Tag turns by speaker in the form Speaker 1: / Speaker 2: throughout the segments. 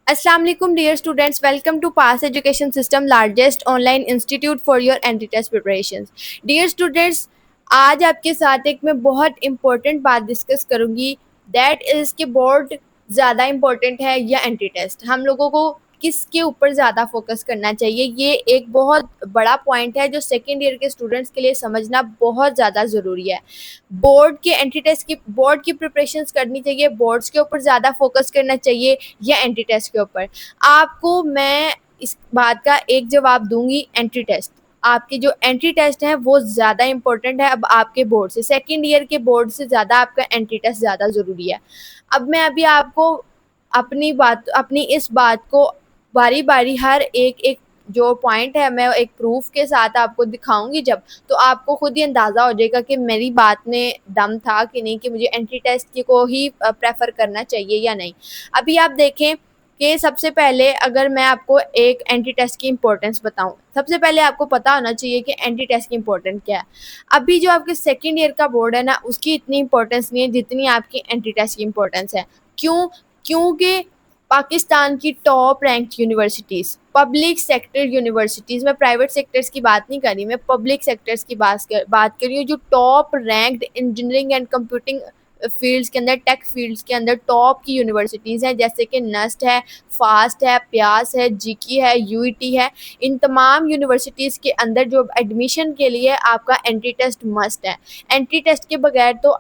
Speaker 1: Assalamu alaikum dear students, welcome to Pass Education System largest online institute for your anti test preparations. Dear students, आज आपके साथ एक मैं बहुत important बात डिस्कस करूंगी, दैट इज़ कि बोर्ड ज़्यादा इम्पोर्टेंट है या एंटी टेस्ट। हम लोगों को किसके ऊपर ज़्यादा फोकस करना चाहिए, ये एक बहुत बड़ा पॉइंट है जो सेकेंड ईयर के स्टूडेंट्स के लिए समझना बहुत ज़्यादा ज़रूरी है। बोर्ड की प्रिपरेशंस करनी चाहिए, बोर्ड्स के ऊपर ज़्यादा फोकस करना चाहिए या एंटी टेस्ट के ऊपर। आपको मैं इस बात का एक जवाब दूंगी, एंटी टेस्ट। आपके जो एंटी टेस्ट हैं वो ज़्यादा इम्पोर्टेंट है अब आपके बोर्ड से, सेकेंड ईयर के बोर्ड से ज़्यादा आपका एंटी टेस्ट ज़्यादा ज़रूरी है। अब मैं अभी आपको अपनी इस बात को बारी बारी हर एक एक जो पॉइंट है मैं एक प्रूफ के साथ आपको दिखाऊंगी जब, तो आपको खुद ही अंदाज़ा हो जाएगा कि मेरी बात में दम था कि नहीं, कि मुझे एंटी टेस्ट को ही प्रेफर करना चाहिए या नहीं। अभी आप देखें कि सबसे पहले अगर मैं आपको एक एंटी टेस्ट की इम्पोर्टेंस बताऊं, सबसे पहले आपको पता होना चाहिए कि एंटी टेस्ट की इम्पोर्टेंस क्या है। अभी जो आपके सेकेंड ईयर का बोर्ड है ना, उसकी इतनी इंपॉर्टेंस नहीं है जितनी आपकी एंटी टेस्ट की इम्पोर्टेंस है। क्यों? क्योंकि पाकिस्तान की top ranked universities, public sector universities, मैं प्राइवेट सेक्टर्स की बात नहीं कर रही, मैं पब्लिक सेक्टर्स की बात कर रही हूँ, जो top ranked engineering and computing fields के अंदर, टेक फील्ड्स के अंदर टॉप की यूनिवर्सिटीज़ हैं, जैसे कि नस्ट है, फास्ट है, प्यास है, जीकी है, यूईटी है। इन तमाम यूनिवर्सिटीज़ के अंदर जो एडमिशन के लिए आपका एंट्री टेस्ट मस्ट है। एंट्री टेस्ट के बगैर तो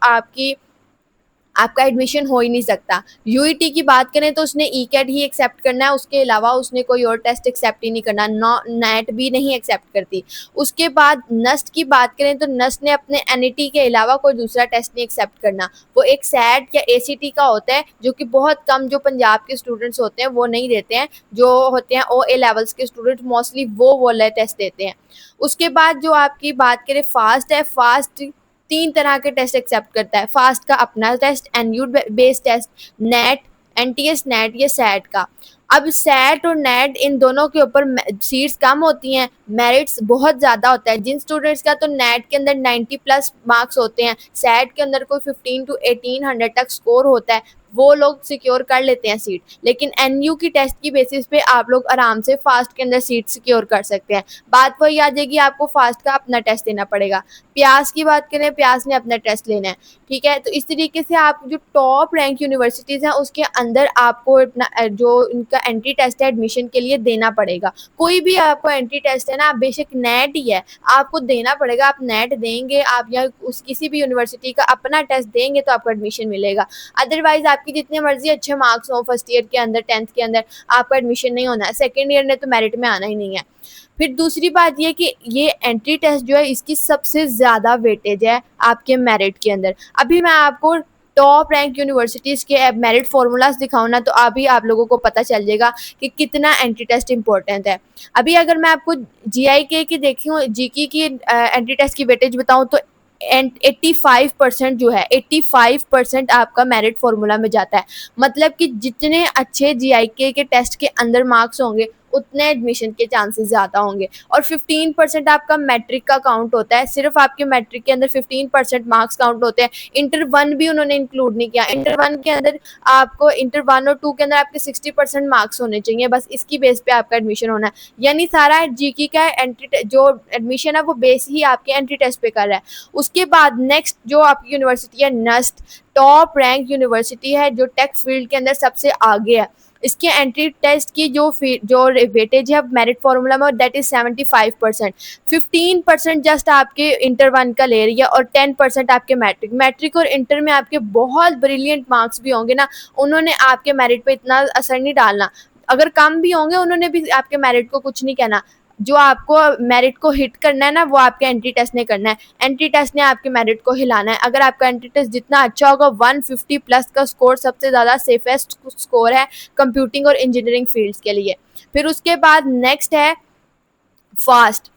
Speaker 1: आपका एडमिशन हो ही नहीं सकता। यूईटी की बात करें तो उसने ईकेट ही एक्सेप्ट करना है, उसके अलावा उसने कोई और टेस्ट एक्सेप्ट ही नहीं करना, नेट भी नहीं एक्सेप्ट करती। उसके बाद नस्ट की बात करें तो नस्ट ने अपने एनईटी के अलावा कोई दूसरा टेस्ट नहीं एक्सेप्ट करना, वो एक सैट या एसीटी का होता है, जो कि बहुत कम जो पंजाब के स्टूडेंट्स होते हैं वो नहीं देते हैं, जो होते हैं ओ ए लेवल्स के स्टूडेंट्स मोस्टली वो वाला टेस्ट देते हैं। उसके बाद जो आपकी बात करें फास्ट है, फास्ट 3 तरह के टेस्ट एक्सेप्ट करता है। फास्ट का अपना test, NU based test, NET, NTS NET, ये सैट का। अब सैट और नेट इन दोनों के ऊपर सीट्स कम होती हैं, मेरिट्स बहुत ज़्यादा होता है। जिन स्टूडेंट्स का तो नेट के अंदर 90 प्लस मार्क्स होते हैं, सैट के अंदर कोई 15 to 1800 तक स्कोर होता है, वो लोग सिक्योर कर लेते हैं सीट। लेकिन एनयू की टेस्ट की बेसिस पे आप लोग आराम से फास्ट के अंदर सीट सिक्योर कर सकते हैं। बात वही आ जाएगी, आपको फास्ट का अपना टेस्ट देना पड़ेगा। प्यास की बात करें, प्यास ने अपना टेस्ट लेना है, ठीक है। तो इस तरीके से आप जो टॉप रैंक यूनिवर्सिटीज़ हैं उसके अंदर आपको अपना जो इनका एंट्री टेस्ट है एडमिशन के लिए देना पड़ेगा। कोई भी आपको एंट्री टेस्ट है ना, बेशक नेट ही है, आपको देना पड़ेगा। आप नेट देंगे, आप या उस किसी भी यूनिवर्सिटी का अपना टेस्ट देंगे तो आपको एडमिशन मिलेगा। अदरवाइज आपकी जितने मर्जी अच्छे मार्क्स हो फर्स्ट ईयर के अंदर, 10th के अंदर, आपका एडमिशन नहीं होना है। सेकेंड ईयर ने तो मेरिट में आना ही नहीं है। फिर दूसरी बात ये कि ये एंट्री टेस्ट जो है इसकी सबसे ज़्यादा वेटेज है आपके मेरिट के अंदर। अभी मैं आपको टॉप रैंक यूनिवर्सिटीज़ के मेरिट फार्मूलाज दिखाऊँ ना, तो अभी आप लोगों को पता चल जाएगा कि कितना एंट्री टेस्ट इंपॉर्टेंट है। अभी अगर मैं आपको जीआईके की देखूँ, जीके की एंट्री टेस्ट की वेटेज बताऊँ तो एंड 85% जो है, 85% आपका मेरिट फार्मूला में जाता है। मतलब कि जितने अच्छे जीआईके के टेस्ट के अंदर मार्क्स होंगे उतने एडमिशन के चांसेस ज़्यादा होंगे। और 15% आपका मैट्रिक का काउंट होता है, सिर्फ आपके मैट्रिक के अंदर 15% मार्क्स काउंट होते हैं। इंटर वन भी उन्होंने इंक्लूड नहीं किया। इंटर वन के अंदर आपको, इंटर वन और टू के अंदर आपके 60% मार्क्स होने चाहिए, बस इसकी बेस पे आपका एडमिशन होना है। यानी सारा जीके का एंट्री जो एडमिशन है वो बेस ही आपके एंट्री टेस्ट पे कर रहा है। उसके बाद नेक्स्ट जो आपकी यूनिवर्सिटी है नस्ट, टॉप रैंक यूनिवर्सिटी है जो टेक फील्ड के अंदर सबसे आगे है। इसके एंट्री टेस्ट की जो वेटेज है मेरिट फार्मूला में, दैट इज 75%। 15% जस्ट आपके इंटर वन का ले रही है और 10% आपके मैट्रिक और इंटर में आपके बहुत ब्रिलियंट मार्क्स भी होंगे ना, उन्होंने आपके मेरिट पे इतना असर नहीं डालना। अगर कम भी होंगे उन्होंने भी आपके मेरिट को कुछ नहीं कहना। जो आपको मेरिट को हिट करना है ना, वो आपके एंट्री टेस्ट ने करना है। एंट्री टेस्ट ने आपके मेरिट को हिलाना है। अगर आपका एंट्री टेस्ट जितना अच्छा होगा, 150 प्लस का स्कोर सबसे ज़्यादा सेफेस्ट स्कोर है कंप्यूटिंग और इंजीनियरिंग फील्ड्स के लिए। फिर उसके बाद नेक्स्ट है फास्ट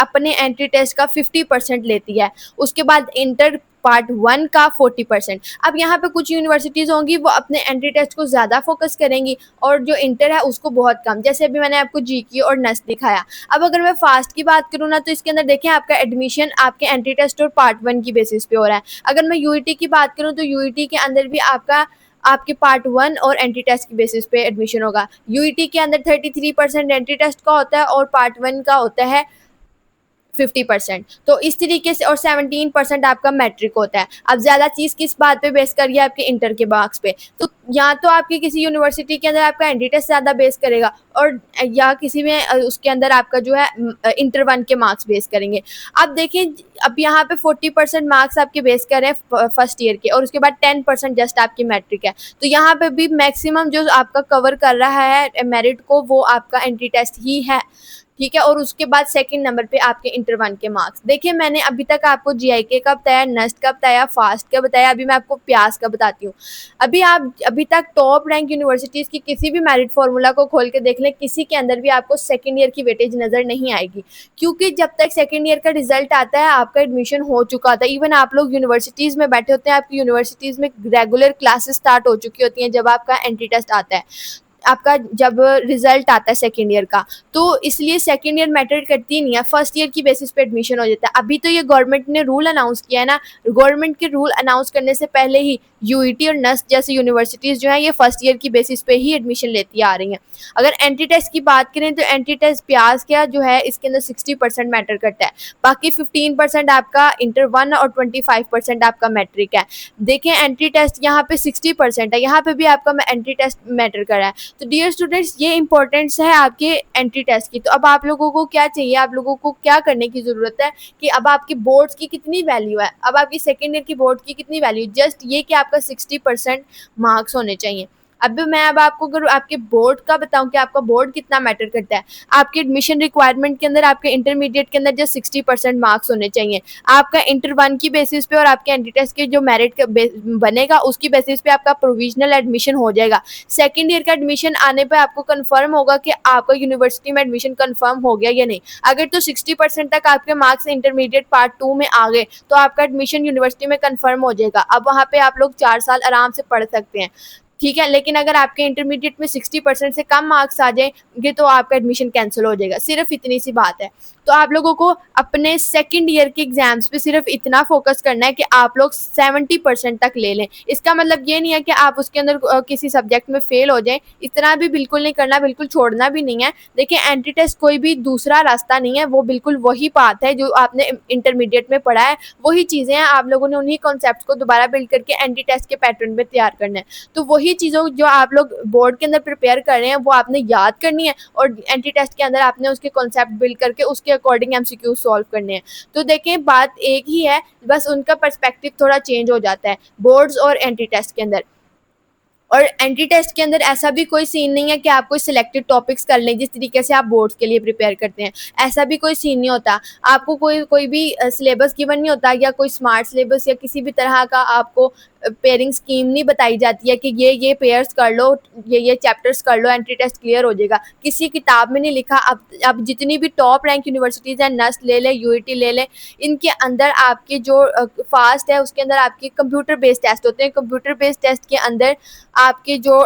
Speaker 1: अपने एंट्री टेस्ट का 50% लेती है। उसके बाद इंटर पार्ट 1 का 40%। अब यहाँ पे कुछ यूनिवर्सिटीज़ होंगी वो अपने एंट्री टेस्ट को ज़्यादा फोकस करेंगी और जो इंटर है उसको बहुत कम, जैसे अभी मैंने आपको जीके और नस्ट दिखाया। अब अगर मैं फास्ट की बात करूँ ना, तो इसके अंदर देखें आपका एडमिशन आपके एंट्री टेस्ट और पार्ट 1 की बेसिस पे हो रहा है। अगर मैं यूईटी की बात करूँ तो यूईटी के अंदर भी आपका आपके पार्ट 1 और एंट्री टेस्ट की बेसिस पे एडमिशन होगा। यूईटी के अंदर 33% एंट्री टेस्ट का होता है और पार्ट 1 का होता है 50%। तो इस तरीके से, और 17% आपका मैट्रिक होता है। अब ज़्यादा चीज़ किस बात पे बेस करिए, आपके इंटर के मार्क्स पे। तो या तो आपकी किसी यूनिवर्सिटी के अंदर आपका एंट्री टेस्ट ज़्यादा बेस करेगा, और या किसी में उसके अंदर आपका जो है इंटर 1 के मार्क्स बेस करेंगे। अब देखिए, अब यहाँ पे 40% मार्क्स आपके बेस कर रहे हैं फर्स्ट ईयर के, और उसके बाद 10% जस्ट आपकी मैट्रिक है। तो यहाँ पे भी मैक्सिमम जो आपका कवर कर रहा है मेरिट को, वो आपका एंट्री टेस्ट ही है, ठीक है। और उसके बाद सेकंड नंबर पे आपके इंटर 1 के मार्क्स। देखिए, मैंने अभी तक आपको जीआईके का बताया, नस्ट का बताया, फास्ट का बताया, अभी मैं आपको प्यास का बताती हूँ। अभी तक टॉप रैंक यूनिवर्सिटीज़ की किसी भी मेरिट फार्मूला को खोल के देख लें, किसी के अंदर भी आपको सेकंड ईयर की वेटेज नज़र नहीं आएगी, क्योंकि जब तक सेकंड ईयर का रिजल्ट आता है आपका एडमिशन हो चुका होता है। इवन आप लोग यूनिवर्सिटीज़ में बैठे होते हैं, आपकी यूनिवर्सिटीज़ में रेगुलर क्लासेस स्टार्ट हो चुकी होती हैं जब आपका एंट्री टेस्ट आता है, आपका जब रिजल्ट आता है सेकेंड ईयर का। तो इसलिए सेकेंड ईयर मैटर करती नहीं है, फर्स्ट ईयर की बेसिस पे एडमिशन हो जाता है। अभी तो ये गवर्नमेंट ने रूल अनाउंस किया है ना, गवर्नमेंट के रूल अनाउंस करने से पहले ही यूईटी और नस्ट जैसी यूनिवर्सिटीज़ जो हैं ये फर्स्ट ईयर की बेसिस पे ही एडमिशन लेती आ रही हैं। अगर एंट्री टेस्ट की बात करें तो एंट्री टेस्ट प्याज का जो है इसके अंदर 60% मैटर करता है, बाकी 15% आपका इंटर 1 और 25% आपका मैट्रिक है। देखें, एंट्री टेस्ट यहाँ पे 60% है, यहाँ पे भी आपका एंट्री टेस्ट मैटर कर रहा है। तो डियर स्टूडेंट्स, ये इंपॉर्टेंस है आपके एंट्री टेस्ट की। तो अब आप लोगों को क्या चाहिए, आप लोगों को क्या करने की ज़रूरत है कि अब आपकी बोर्ड्स की कितनी वैल्यू है, अब आपकी सेकेंड ईयर की बोर्ड की कितनी वैल्यू, जस्ट ये कि आपका 60% मार्क्स होने चाहिए। अब आपको अगर आपके बोर्ड का बताऊं कि आपका बोर्ड कितना मैटर करता है, आपके एडमिशन रिक्वायरमेंट के अंदर आपके इंटरमीडिएट के अंदर जो 60% मार्क्स होने चाहिए, आपका इंटर 1 की बेसिस पे और आपके एंट्री टेस्ट के जो मेरिट बनेगा उसकी बेसिस पे आपका प्रोविजनल एडमिशन हो जाएगा। सेकेंड ईयर का एडमिशन आने पर आपको कन्फर्म होगा कि आपका यूनिवर्सिटी में एडमिशन कन्फर्म हो गया या नहीं। अगर तो 60% तक आपके मार्क्स इंटरमीडिएट पार्ट 2 में आ गए तो आपका एडमिशन यूनिवर्सिटी में कन्फर्म हो जाएगा। अब वहाँ पे आप लोग 4 साल आराम से पढ़ सकते हैं, ठीक है। लेकिन अगर आपके इंटरमीडिएट में 60% से कम मार्क्स आ जाएंगे तो आपका एडमिशन कैंसिल हो जाएगा। सिर्फ इतनी सी बात है। तो आप लोगों को अपने सेकंड ईयर के एग्जाम्स पे सिर्फ इतना फोकस करना है कि आप लोग 70% तक ले लें। इसका मतलब ये नहीं है कि आप उसके अंदर किसी सब्जेक्ट में फेल हो जाएं, इतना भी बिल्कुल नहीं करना, बिल्कुल छोड़ना भी नहीं है। देखिए, एंट्री टेस्ट कोई भी दूसरा रास्ता नहीं है, वो बिल्कुल वही पाथ है जो आपने इंटरमीडिएट में पढ़ा है, वही चीज़ें हैं। आप लोगों ने उन्हीं कॉन्सेप्ट को दोबारा बिल्ड करके एंट्री टेस्ट के पैटर्न में तैयार करना है। तो वही चीज़ों जो आप लोग बोर्ड के अंदर प्रिपेयर कर रहे हैं वो आपने याद करनी है, और एंट्री टेस्ट के अंदर आपने उसके कॉन्सेप्ट बिल्ड करके उसके अकॉर्डिंग एमसीक्यू सॉल्व करने हैं। तो देखें, बात एक ही है, बस उनका पर्सपेक्टिव थोड़ा चेंज हो जाता है बोर्ड्स और एंट्री टेस्ट के अंदर। और एंट्री टेस्ट के अंदर ऐसा भी कोई सीन नहीं है कि आप कोई सिलेक्टेड टॉपिक्स कर लें जिस तरीके से आप बोर्ड्स के लिए प्रिपेयर करते हैं, ऐसा भी कोई सीन नहीं होता। आपको कोई भी सिलेबस गिवन नहीं होता, या कोई स्मार्ट सिलेबस या किसी भी तरह का आपको पेयरिंग स्कीम नहीं बताई जाती है कि ये पेयर्स कर लो, ये चैप्टर्स कर लो, एंट्री टेस्ट क्लियर हो जाएगा। किसी किताब में नहीं लिखा। अब जितनी भी टॉप रैंक यूनिवर्सिटीज़ हैं, नस्ट ले लें, यूईटी ले लें, इनके अंदर आपके जो फास्ट है उसके अंदर आपके कंप्यूटर बेस्ड टेस्ट होते हैं। कंप्यूटर बेस्ड टेस्ट के अंदर आपके जो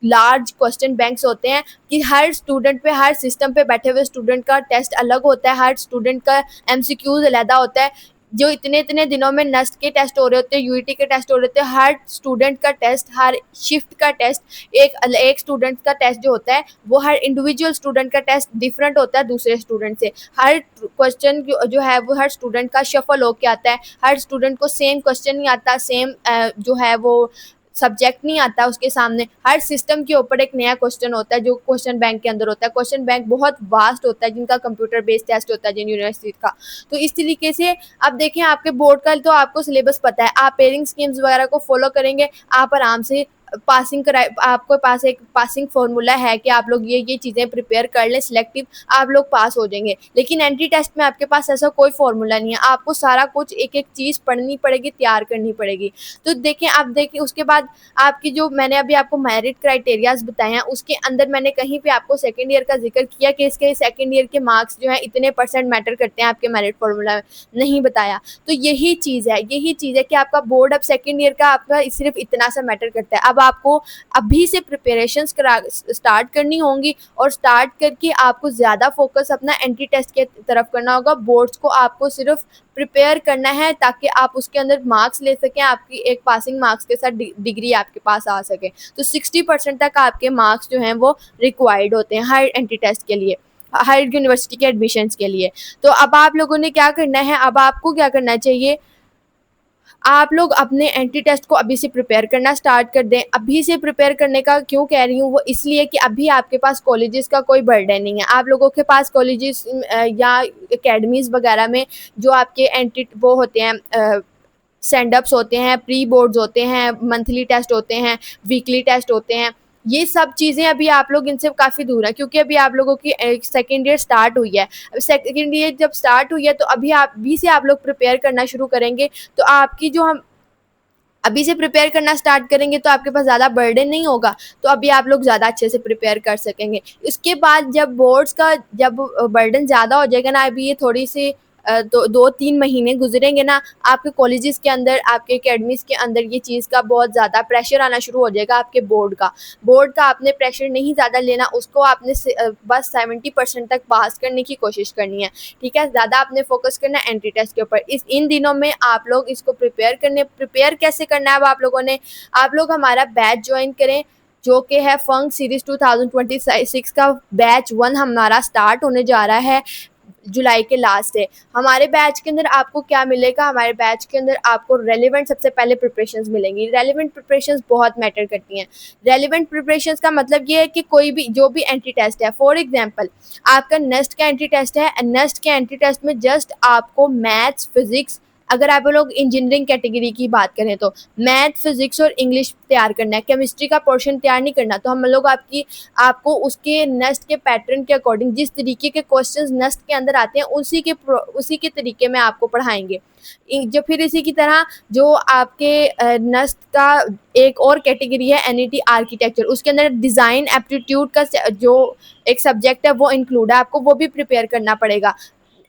Speaker 1: लार्ज क्वेश्चन बैंक्स होते हैं कि हर स्टूडेंट पे, हर सिस्टम पे बैठे हुए स्टूडेंट का टेस्ट अलग होता है, हर स्टूडेंट का एमसीक्यूज अलग होता है। जो इतने दिनों में नस्ट के टेस्ट हो रहे होते हैं, यूईटी के टेस्ट हो रहे होते हैं, हर स्टूडेंट का टेस्ट, हर शिफ्ट का टेस्ट, एक स्टूडेंट का टेस्ट जो होता है वो हर इंडिविजुअल स्टूडेंट का टेस्ट डिफरेंट होता है दूसरे स्टूडेंट से। हर क्वेश्चन जो है वो हर स्टूडेंट का शफल होके आता है, हर स्टूडेंट को सेम क्वेश्चन नहीं आता, सेम जो है वो सब्जेक्ट नहीं आता उसके सामने। हर सिस्टम के ऊपर एक नया क्वेश्चन होता है जो क्वेश्चन बैंक के अंदर होता है। क्वेश्चन बैंक बहुत वास्ट होता है जिनका कंप्यूटर बेस्ड टेस्ट होता है जिन यूनिवर्सिटी का। तो इस तरीके से अब देखें, आपके बोर्ड का तो आपको सिलेबस पता है, आप पेयरिंग स्कीम्स वगैरह को फॉलो करेंगे, आप आराम से पासिंग कराए, आपके पास एक पासिंग फार्मूला है कि आप लोग ये चीज़ें प्रिपेयर कर लें सिलेक्टिव, आप लोग पास हो जाएंगे। लेकिन एंट्री टेस्ट में आपके पास ऐसा कोई फार्मूला नहीं है, आपको सारा कुछ एक एक चीज़ पढ़नी पड़ेगी, तैयार करनी पड़ेगी। तो देखें, आप देखें उसके बाद आपकी जो मैंने अभी आपको मेरिट क्राइटेरियाज बताए हैं उसके अंदर मैंने कहीं पे आपको सेकेंड ईयर का जिक्र किया कि इसके सेकेंड ईयर के मार्क्स जो है इतने % मैटर करते हैं आपके मेरिट फार्मूला में, नहीं बताया। तो यही चीज़ है कि आपका बोर्ड अब सेकेंड ईयर का आपका सिर्फ इतना सा मैटर करता है। अब आपको अभी से प्रिपरेशंस करा स्टार्ट करनी होंगी, और स्टार्ट करके आपको ज़्यादा फोकस अपना एंट्री टेस्ट के तरफ करना होगा। बोर्ड्स को आपको सिर्फ प्रिपेयर करना है ताकि आप उसके अंदर मार्क्स ले सकें, आपकी एक पासिंग मार्क्स के साथ डिग्री आपके पास आ सके। तो 60% तक आपके मार्क्स जो हैं वो रिक्वायर्ड होते हैं हर एंट्री टेस्ट के लिए, हर यूनिवर्सिटी के एडमिशन्स के लिए। तो अब आप लोगों ने क्या करना है, अब आपको क्या करना चाहिए, आप लोग अपने एंट्री टेस्ट को अभी से प्रिपेयर करना स्टार्ट कर दें। अभी से प्रिपेयर करने का क्यों कह रही हूँ, वो इसलिए कि अभी आपके पास कॉलेजेस का कोई बर्डन नहीं है। आप लोगों के पास कॉलेजेस या एकेडमीज़ वगैरह में जो आपके एंट्री वो होते हैं, सेंड अप्स होते हैं, प्री बोर्ड्स होते हैं, मंथली टेस्ट होते हैं, वीकली टेस्ट होते हैं, ये सब चीज़ें अभी आप लोग इनसे काफ़ी दूर हैं, क्योंकि अभी आप लोगों की सेकेंड ईयर स्टार्ट हुई है। अब सेकेंड ईयर जब स्टार्ट हुई है तो अभी से आप लोग प्रिपेयर करना शुरू करेंगे, तो आपकी जो हम अभी से प्रिपेयर करना स्टार्ट करेंगे तो आपके पास ज़्यादा बर्डन नहीं होगा, तो अभी आप लोग ज़्यादा अच्छे से प्रिपेयर कर सकेंगे। इसके बाद जब बोर्ड्स का जब बर्डन ज़्यादा हो जाएगा ना, अभी ये थोड़ी सी 2-3 महीने गुजरेंगे ना, आपके कॉलेजेस के अंदर, आपके एकेडमीज़ के अंदर ये चीज़ का बहुत ज़्यादा प्रेशर आना शुरू हो जाएगा आपके बोर्ड का आपने प्रेशर नहीं ज़्यादा लेना, उसको आपने बस 70% तक पास करने की कोशिश करनी है, ठीक है। ज़्यादा आपने फोकस करना है एंट्री टेस्ट के ऊपर। इन दिनों में आप लोग इसको प्रिपेयर कैसे करना है, अब आप लोगों ने, आप लोग हमारा बैच ज्वाइन करें जो कि है फंक सीरीज़ 2026 का बैच 1 हमारा स्टार्ट होने जा रहा है जुलाई के लास्ट है। हमारे बैच के अंदर आपको क्या मिलेगा, हमारे बैच के अंदर आपको रेलिवेंट सबसे पहले प्रिपरेशंस मिलेंगी। रेलिवेंट प्रिपरेशंस बहुत मैटर करती हैं। रेलिवेंट प्रिपरेशंस का मतलब ये है कि कोई भी जो भी एंट्री टेस्ट है, फॉर एग्जांपल आपका नेस्ट का एंट्री टेस्ट है, नेस्ट के एंट्री टेस्ट में जस्ट आपको मैथ्स, फिजिक्स, अगर आप लोग इंजीनियरिंग कैटेगरी की बात करें तो मैथ, फिजिक्स और इंग्लिश तैयार करना है, केमिस्ट्री का पोर्शन तैयार नहीं करना। तो हम लोग आपको उसके नेस्ट के पैटर्न के अकॉर्डिंग जिस तरीके के क्वेश्चंस नेस्ट के अंदर आते हैं उसी के तरीके में आपको पढ़ाएंगे। जो फिर इसी की तरह जो आपके नेस्ट का एक और कैटेगरी है एनईटी आर्किटेक्चर, उसके अंदर डिज़ाइन एप्टीट्यूड का जो एक सब्जेक्ट है वो इंक्लूड है, आपको वो भी प्रिपेयर करना पड़ेगा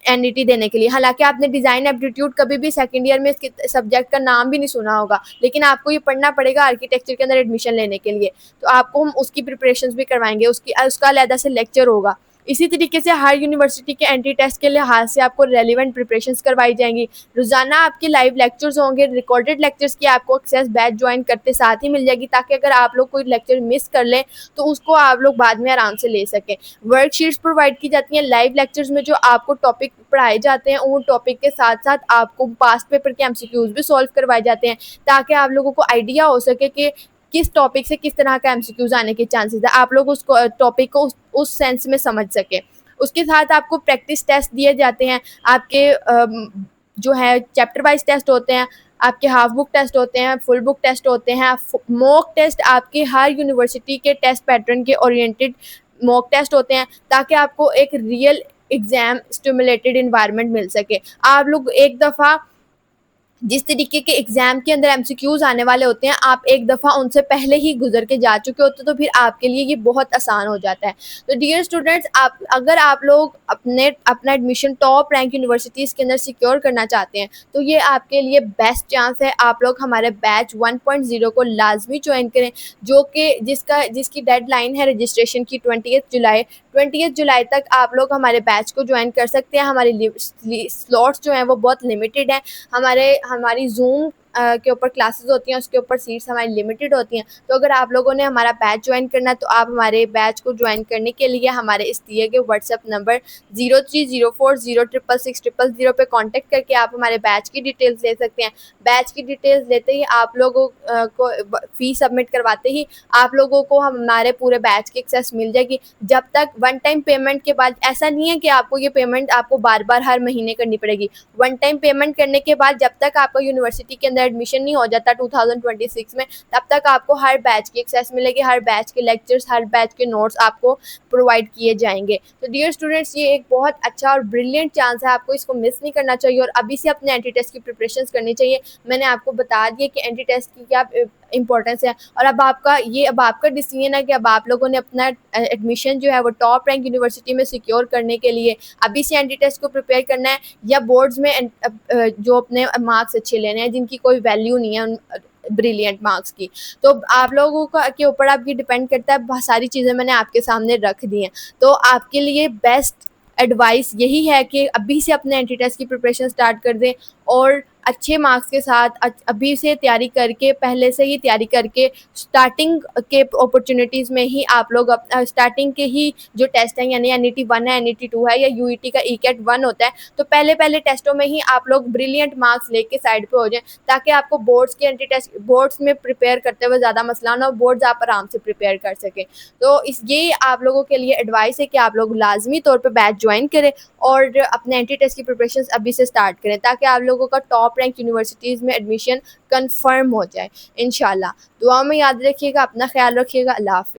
Speaker 1: एनईटी देने के लिए। हालांकि आपने डिज़ाइन एप्टीट्यूड कभी भी सेकंड ईयर में इसके सब्जेक्ट का नाम भी नहीं सुना होगा, लेकिन आपको ये पढ़ना पड़ेगा आर्किटेक्चर के अंदर एडमिशन लेने के लिए। तो आपको हम उसकी प्रिपरेशंस भी करवाएंगे, उसका अलग से लेक्चर होगा। इसी तरीके से हर यूनिवर्सिटी के एंट्री टेस्ट के लिहाज से आपको रेलिवेंट प्रिपरेशंस करवाई जाएंगी। रोज़ाना आपके लाइव लेक्चर्स होंगे, रिकॉर्डेड लेक्चर्स की आपको एक्सेस बैच ज्वाइन करते साथ ही मिल जाएगी, ताकि अगर आप लोग कोई लेक्चर मिस कर लें तो उसको आप लोग बाद में आराम से ले सकें। वर्कशीट्स प्रोवाइड की जाती हैं लाइव लेक्चर्स में, जो आपको टॉपिक पढ़ाए जाते हैं उन टॉपिक के साथ साथ आपको पास्ट पेपर के एमसीक्यूज भी सॉल्व करवाए जाते हैं, ताकि आप लोगों को आइडिया हो सके कि किस टॉपिक से किस तरह का एमसीक्यूज आने के चांसेस है, आप लोग उस टॉपिक को उस सेंस में समझ सके। उसके साथ आपको प्रैक्टिस टेस्ट दिए जाते हैं, आपके जो है चैप्टर वाइज टेस्ट होते हैं, आपके हाफ बुक टेस्ट होते हैं, फुल बुक टेस्ट होते हैं, मॉक टेस्ट आपके हर यूनिवर्सिटी के टेस्ट पैटर्न के ओरिएंटेड मॉक टेस्ट होते हैं, ताकि आपको एक रियल एग्जाम स्टिमुलेटेड इन्वायरमेंट मिल सके। आप लोग एक दफ़ा जिस तरीके के एग्जाम के अंदर एमसीक्यूज आने वाले होते हैं, आप एक दफ़ा उनसे पहले ही गुजर के जा चुके होते, तो फिर आपके लिए ये बहुत आसान हो जाता है। तो डियर स्टूडेंट्स, अगर आप लोग अपना एडमिशन टॉप रैंक यूनिवर्सिटीज़ के अंदर सिक्योर करना चाहते हैं, तो ये आपके लिए बेस्ट चांस है। आप लोग हमारे बैच 1.0 को लाजमी ज्वाइन करें, जो कि जिसकी डेडलाइन है रजिस्ट्रेशन की 20 जुलाई तक आप लोग हमारे बैच को ज्वाइन कर सकते हैं। हमारे स्लॉट्स जो हैं वो बहुत लिमिटेड हैं। हमारी जूम के ऊपर क्लासेस होती हैं, उसके ऊपर सीट्स हमारी लिमिटेड होती हैं। तो अगर आप लोगों ने हमारा बैच ज्वाइन करना है, तो आप हमारे बैच को ज्वाइन करने के लिए हमारे इस दिए गए व्हाट्सएप नंबर 0304066600 पे कांटेक्ट करके आप हमारे बैच की डिटेल्स ले सकते हैं। बैच की डिटेल्स लेते ही आप लोगों को फ़ी सबमिट करवाते ही आप लोगों को हमारे पूरे बैच की एक्सेस मिल जाएगी। जब तक वन टाइम पेमेंट के बाद, ऐसा नहीं है कि आपको ये पेमेंट आपको बार बार हर महीने करनी पड़ेगी। वन टाइम पेमेंट करने के बाद जब तक आपका यूनिवर्सिटी के अंदर एडमिशन नहीं हो जाता 2026 में, तब तक आपको हर बैच की एक्सेस मिलेगी, हर बैच के लेक्चर्स, हर बैच के नोट्स आपको प्रोवाइड किए जाएंगे। तो डियर स्टूडेंट्स, ये एक बहुत अच्छा और ब्रिलियंट चांस है, आपको इसको मिस नहीं करना चाहिए और अभी से अपने एंट्री टेस्ट की प्रिपरेशंस करनी चाहिए। मैंने आपको बता दिया कि एंट्री टेस्ट की क्या इंपॉर्टेंस है, और अब आपका डिसीजन है कि अब आप लोगों ने अपना एडमिशन जो है वो टॉप रैंक यूनिवर्सिटी में सिक्योर करने के लिए अभी से एंट्री टेस्ट को प्रिपेयर करना है, या बोर्ड्स में जो अपने मार्क्स अच्छे लेने हैं, जिनकी कोई वैल्यू नहीं है ब्रिलियंट मार्क्स की। तो आप लोगों का के ऊपर आपकी डिपेंड करता है, बहुत सारी चीज़ें मैंने आपके सामने रख दी हैं। तो आपके लिए बेस्ट एडवाइस यही है कि अभी से अपने एंट्री टेस्ट की प्रिपरेशन स्टार्ट कर दें और अच्छे मार्क्स के साथ अभी से तैयारी करके, पहले से ही तैयारी करके, स्टार्टिंग के अपॉर्चुनिटीज़ में ही आप लोग स्टार्टिंग के ही जो टेस्ट हैं, यानी एनईटी 1 है, एनईटी 2 है या यूईटी का ईकेट 1 होता है, तो पहले टेस्टों में ही आप लोग ब्रिलियंट मार्क्स लेके साइड पे हो जाएँ, ताकि आपको बोर्ड्स के एंट्री टेस्ट बोर्ड्स में प्रिपेयर करते हुए ज़्यादा मसला ना हो, बोर्ड्स आप आराम से प्रिपेयर कर सकें। तो ये आप लोगों के लिए एडवाइस है कि आप लोग लाजमी तौर पे बैच ज्वाइन करें और अपने एंट्री टेस्ट की प्रिपरेशन अभी से स्टार्ट करें, ताकि आप लोगों का टॉप रैंक यूनिवर्सिटीज़ में एडमिशन कंफर्म हो जाए इंशाल्लाह। दुआ में याद रखिएगा, अपना ख्याल रखिएगा। अल्लाह हाफ़िज़।